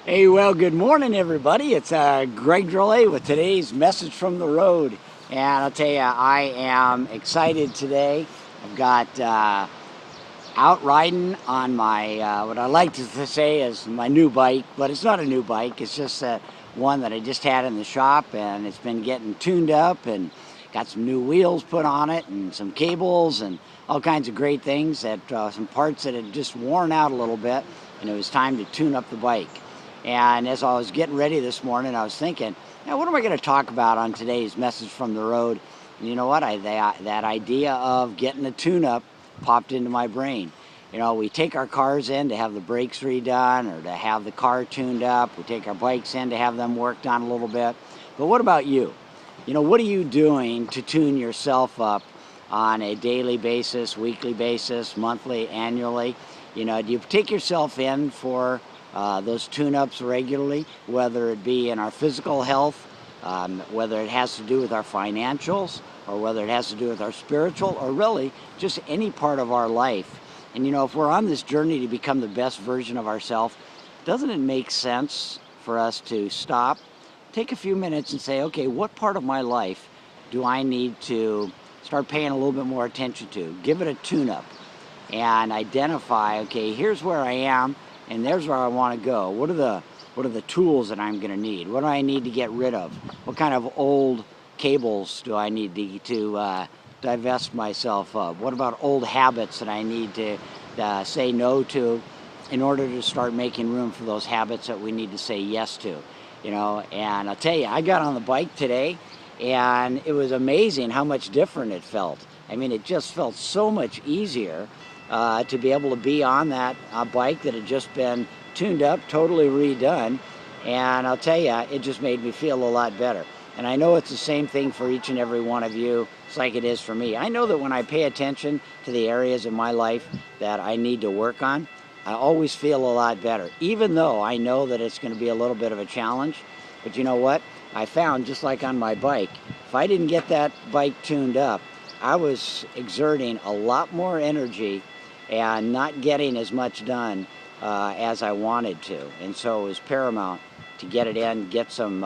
Hey, well, good morning, everybody. It's Greg Drolet with today's message from the road. And I'll tell you, I am excited today. I've got out riding on my, what I like to say is my new bike, but it's not a new bike. It's just one that I just had in the shop, and it's been getting tuned up and got some new wheels put on it and some cables and all kinds of great things, that some parts that had just worn out a little bit, and it was time to tune up the bike. And as I was getting ready this morning, I was thinking, what am I going to talk about on today's message from the road? And you know what? That idea of getting a tune-up popped into my brain. We take our cars in to have the brakes redone or to have the car tuned up. We take our bikes in to have them worked on a little bit. But what about you? What are you doing to tune yourself up on a daily basis, weekly basis, monthly, annually? Do you take yourself in for those tune-ups regularly, whether it be in our physical health, whether it has to do with our financials, or whether it has to do with our spiritual, or really just any part of our life? And if we're on this journey to become the best version of ourselves, doesn't it make sense for us to stop, take a few minutes and say, okay, what part of my life do I need to start paying a little bit more attention to? Give it a tune-up and identify, okay, here's where I am, and there's where I want to go. What are the tools that I'm going to need? What do I need to get rid of? What kind of old cables do I need to divest myself of? What about old habits that I need to say no to in order to start making room for those habits that we need to say yes to? And I'll tell you, I got on the bike today, and it was amazing how much different it felt. I mean, it just felt so much easier to be able to be on that bike that had just been tuned up, totally redone. And I'll tell you, it just made me feel a lot better. And I know it's the same thing for each and every one of you. It's like it is for me. I know that when I pay attention to the areas of my life that I need to work on, I always feel a lot better, even though I know that it's going to be a little bit of a challenge. But you know what? I found, just like on my bike, if I didn't get that bike tuned up, I was exerting a lot more energy and not getting as much done as I wanted to. And so it was paramount to get it in, get some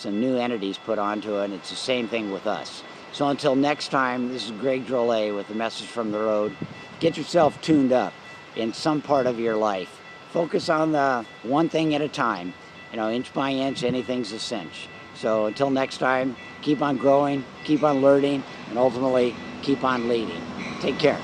new entities put onto it. And it's the same thing with us. So until next time, this is Greg Drolet with the message from the road. Get yourself tuned up in some part of your life. Focus on the one thing at a time. Inch by inch, anything's a cinch. So until next time, keep on growing, keep on learning, and ultimately keep on leading. Take care.